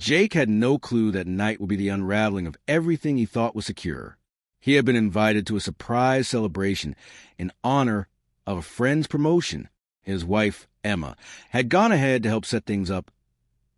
Jake had no clue that night would be the unraveling of everything he thought was secure. He had been invited to a surprise celebration in honor of a friend's promotion. His wife, Emma, had gone ahead to help set things up,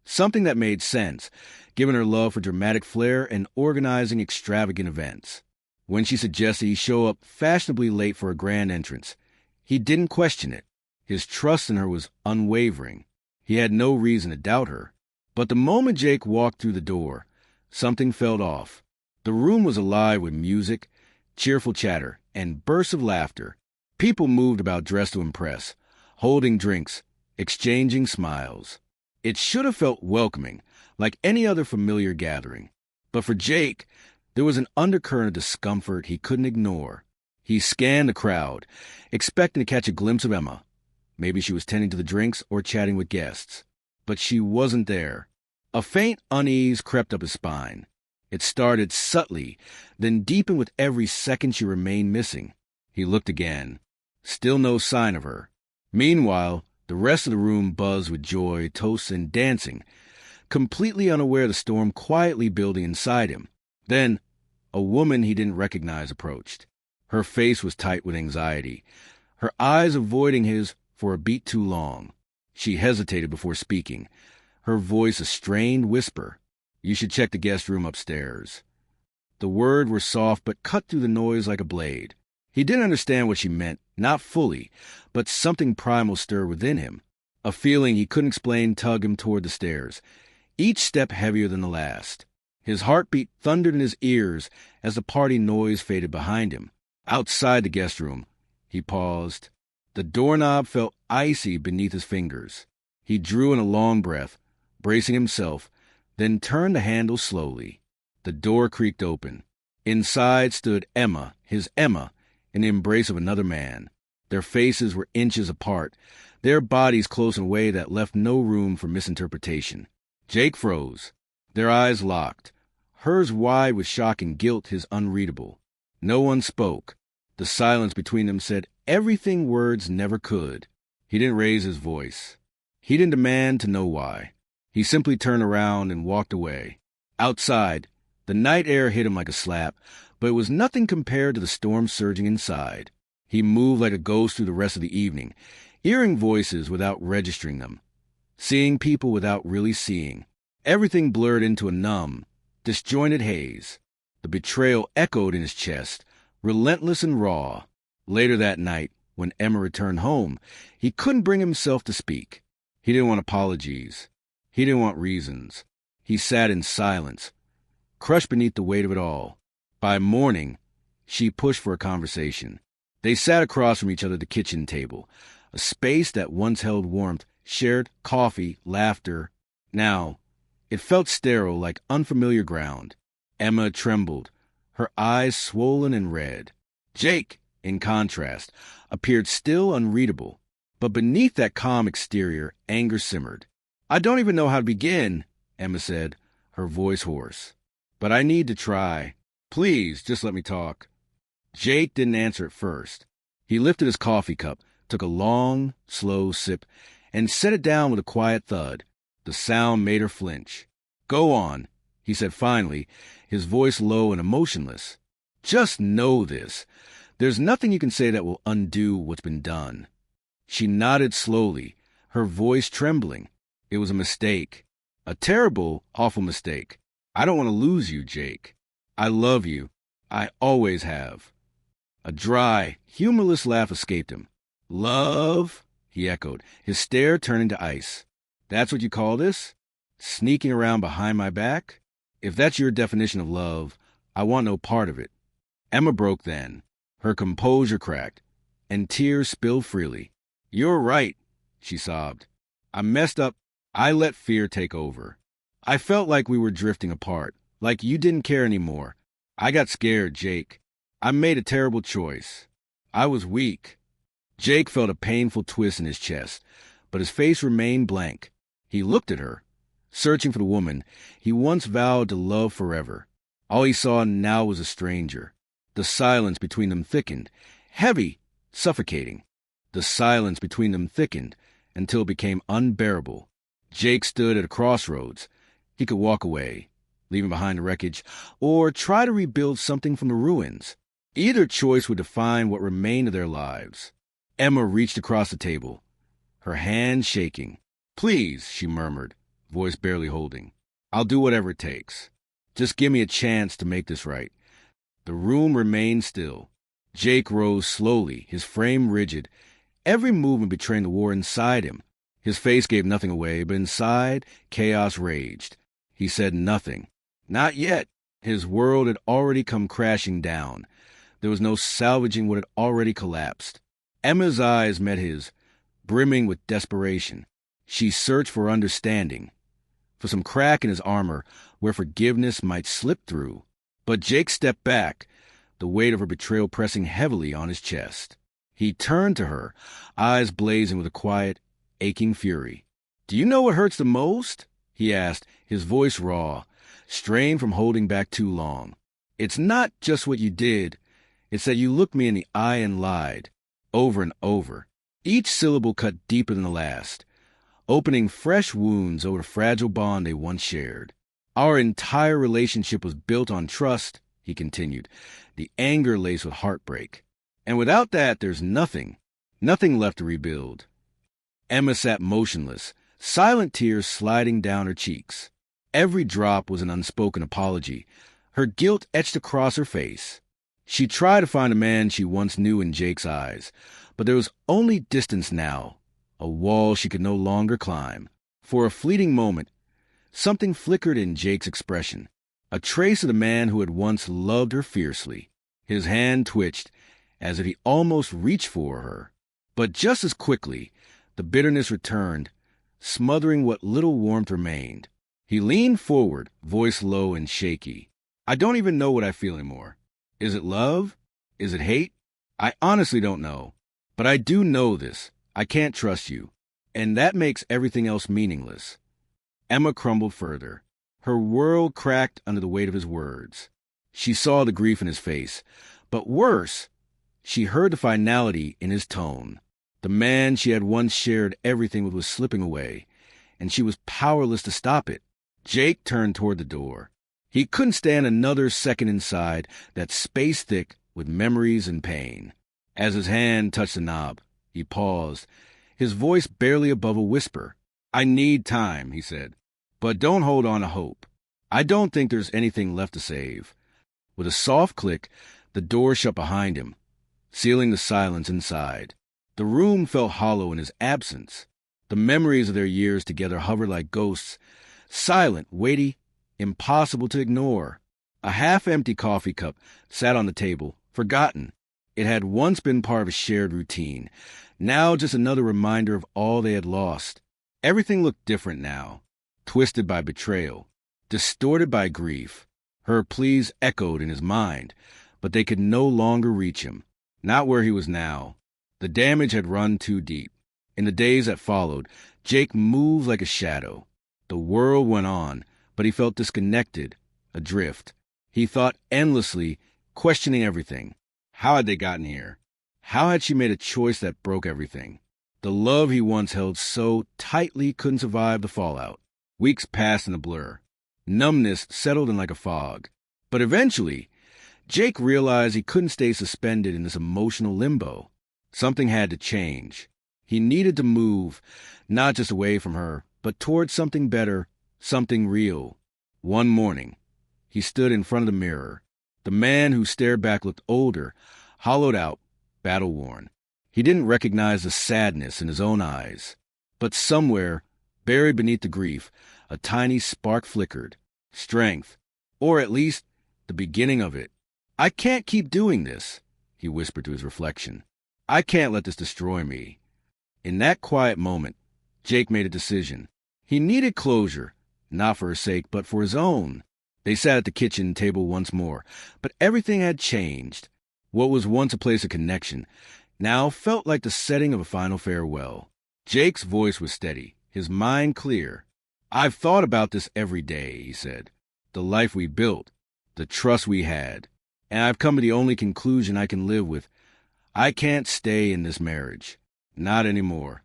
something that made sense, given her love for dramatic flair and organizing extravagant events. When she suggested he show up fashionably late for a grand entrance, he didn't question it. His trust in her was unwavering. He had no reason to doubt her. But the moment Jake walked through the door, something felt off. The room was alive with music, cheerful chatter, and bursts of laughter. People moved about dressed to impress, holding drinks, exchanging smiles. It should have felt welcoming, like any other familiar gathering. But for Jake, there was an undercurrent of discomfort he couldn't ignore. He scanned the crowd, expecting to catch a glimpse of Emma. Maybe she was tending to the drinks or chatting with guests. But she wasn't there. A faint unease crept up his spine. It started subtly, then deepened with every second she remained missing. He looked again. Still no sign of her. Meanwhile, the rest of the room buzzed with joy, toasts, and dancing, completely unaware of the storm quietly building inside him. Then, a woman he didn't recognize approached. Her face was tight with anxiety, her eyes avoiding his for a beat too long. She hesitated before speaking, her voice a strained whisper. "You should check the guest room upstairs." The words were soft but cut through the noise like a blade. He didn't understand what she meant, not fully, but something primal stirred within him. A feeling he couldn't explain tugged him toward the stairs, each step heavier than the last. His heartbeat thundered in his ears as the party noise faded behind him. Outside the guest room, he paused. The doorknob felt icy beneath his fingers. He drew in a long breath, bracing himself, then turned the handle slowly. The door creaked open. Inside stood Emma, his Emma, in the embrace of another man. Their faces were inches apart, their bodies close in a way that left no room for misinterpretation. Jake froze. Their eyes locked, hers wide with shock and guilt, his unreadable. No one spoke. The silence between them said everything words never could. He didn't raise his voice. He didn't demand to know why. He simply turned around and walked away. Outside, the night air hit him like a slap, but it was nothing compared to the storm surging inside. He moved like a ghost through the rest of the evening, hearing voices without registering them, seeing people without really seeing. Everything blurred into a numb, disjointed haze. The betrayal echoed in his chest, relentless and raw. Later that night, when Emma returned home, he couldn't bring himself to speak. He didn't want apologies. He didn't want reasons. He sat in silence, crushed beneath the weight of it all. By morning, she pushed for a conversation. They sat across from each other at the kitchen table, a space that once held warmth, shared coffee, laughter. Now, it felt sterile, like unfamiliar ground. Emma trembled, her eyes swollen and red. Jake, in contrast, appeared still unreadable. But beneath that calm exterior, anger simmered. "I don't even know how to begin," Emma said, her voice hoarse. "But I need to try. Please, just let me talk." Jake didn't answer at first. He lifted his coffee cup, took a long, slow sip, and set it down with a quiet thud. The sound made her flinch. "Go on," he said finally, his voice low and emotionless. "Just know this. There's nothing you can say that will undo what's been done." She nodded slowly, her voice trembling. "It was a mistake. A terrible, awful mistake. I don't want to lose you, Jake. I love you. I always have." A dry, humorless laugh escaped him. "Love?" he echoed, his stare turning to ice. "That's what you call this? Sneaking around behind my back? If that's your definition of love, I want no part of it." Emma broke then. Her composure cracked, and tears spilled freely. "You're right," she sobbed. "I messed up. I let fear take over. I felt like we were drifting apart, like you didn't care anymore. I got scared, Jake. I made a terrible choice. I was weak." Jake felt a painful twist in his chest, but his face remained blank. He looked at her, searching for the woman he once vowed to love forever. All he saw now was a stranger. The silence between them thickened, heavy, suffocating. The silence between them thickened until it became unbearable. Jake stood at a crossroads, He could walk away, leaving behind the wreckage, or try to rebuild something from the ruins. Either choice would define what remained of their lives. Emma reached across the table, her hand shaking. "Please," she murmured, voice barely holding. "I'll do whatever it takes. Just give me a chance to make this right." The room remained still. Jake rose slowly, his frame rigid, every movement betraying the war inside him. His face gave nothing away, but inside, chaos raged. He said nothing. Not yet. His world had already come crashing down. There was no salvaging what had already collapsed. Emma's eyes met his, brimming with desperation. She searched for understanding, for some crack in his armor where forgiveness might slip through. But Jake stepped back, the weight of her betrayal pressing heavily on his chest. He turned to her, eyes blazing with a quiet, aching fury. "Do you know what hurts the most?" he asked, his voice raw, strained from holding back too long. "It's not just what you did. It's that you looked me in the eye and lied, over and over." Each syllable cut deeper than the last, opening fresh wounds over the fragile bond they once shared. "Our entire relationship was built on trust," he continued, the anger laced with heartbreak. "And without that, there's nothing left to rebuild." Emma sat motionless, silent tears sliding down her cheeks. Every drop was an unspoken apology, her guilt etched across her face. She tried to find a man she once knew in Jake's eyes, but there was only distance now, a wall she could no longer climb. For a fleeting moment, something flickered in Jake's expression, a trace of the man who had once loved her fiercely. His hand twitched, as if he almost reached for her. But just as quickly, the bitterness returned, smothering what little warmth remained. He leaned forward, voice low and shaky. "I don't even know what I feel anymore. Is it love? Is it hate? I honestly don't know. But I do know this. I can't trust you. And that makes everything else meaningless." Emma crumbled further. Her world cracked under the weight of his words. She saw the grief in his face. But worse, she heard the finality in his tone. The man she had once shared everything with was slipping away, and she was powerless to stop it. Jake turned toward the door. He couldn't stand another second inside that space thick with memories and pain. As his hand touched the knob, he paused, his voice barely above a whisper. "I need time," he said, "but don't hold on to hope. I don't think there's anything left to save." With a soft click, the door shut behind him, sealing the silence inside. The room felt hollow in his absence. The memories of their years together hovered like ghosts, silent, weighty, impossible to ignore. A half-empty coffee cup sat on the table, forgotten. It had once been part of a shared routine, now just another reminder of all they had lost. Everything looked different now, twisted by betrayal, distorted by grief. Her pleas echoed in his mind, but they could no longer reach him, not where he was now. The damage had run too deep. In the days that followed, Jake moved like a shadow. The world went on, but he felt disconnected, adrift. He thought endlessly, questioning everything. How had they gotten here? How had she made a choice that broke everything? The love he once held so tightly couldn't survive the fallout. Weeks passed in a blur. Numbness settled in like a fog. But eventually, Jake realized he couldn't stay suspended in this emotional limbo. Something had to change. He needed to move, not just away from her, but towards something better, something real. One morning, he stood in front of the mirror. The man who stared back looked older, hollowed out, battle-worn. He didn't recognize the sadness in his own eyes. But somewhere, buried beneath the grief, a tiny spark flickered. Strength, or at least the beginning of it. "I can't keep doing this," he whispered to his reflection. "I can't let this destroy me." In that quiet moment, Jake made a decision. He needed closure, not for her sake, but for his own. They sat at the kitchen table once more, but everything had changed. What was once a place of connection now felt like the setting of a final farewell. Jake's voice was steady, his mind clear. "I've thought about this every day," he said. "The life we built, the trust we had, and I've come to the only conclusion I can live with. I can't stay in this marriage. Not anymore."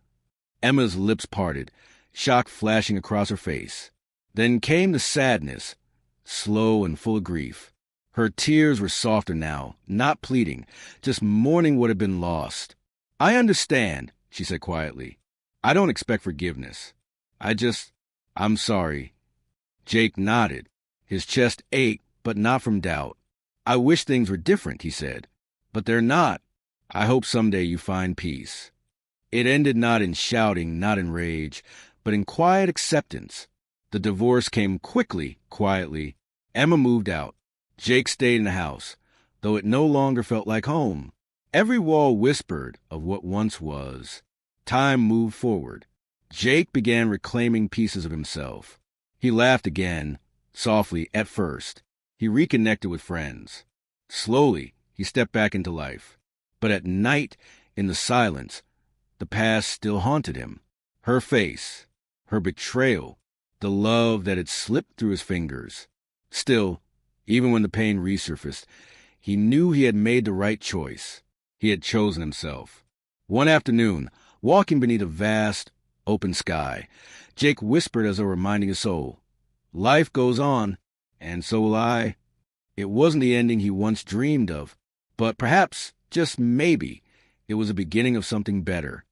Emma's lips parted, shock flashing across her face. Then came the sadness, slow and full of grief. Her tears were softer now, not pleading, just mourning what had been lost. "I understand," she said quietly. "I don't expect forgiveness. I'm sorry." Jake nodded. His chest ached, but not from doubt. "I wish things were different," he said. "But they're not. I hope someday you find peace." It ended not in shouting, not in rage, but in quiet acceptance. The divorce came quickly, quietly. Emma moved out. Jake stayed in the house, though it no longer felt like home. Every wall whispered of what once was. Time moved forward. Jake began reclaiming pieces of himself. He laughed again, softly at first. He reconnected with friends. Slowly, he stepped back into life. But at night, in the silence, the past still haunted him. Her face, her betrayal, the love that had slipped through his fingers. Still, even when the pain resurfaced, he knew he had made the right choice. He had chosen himself. One afternoon, walking beneath a vast, open sky, Jake whispered as though reminding his soul, "Life goes on, and so will I." It wasn't the ending he once dreamed of, but perhaps, just maybe, it was the beginning of something better.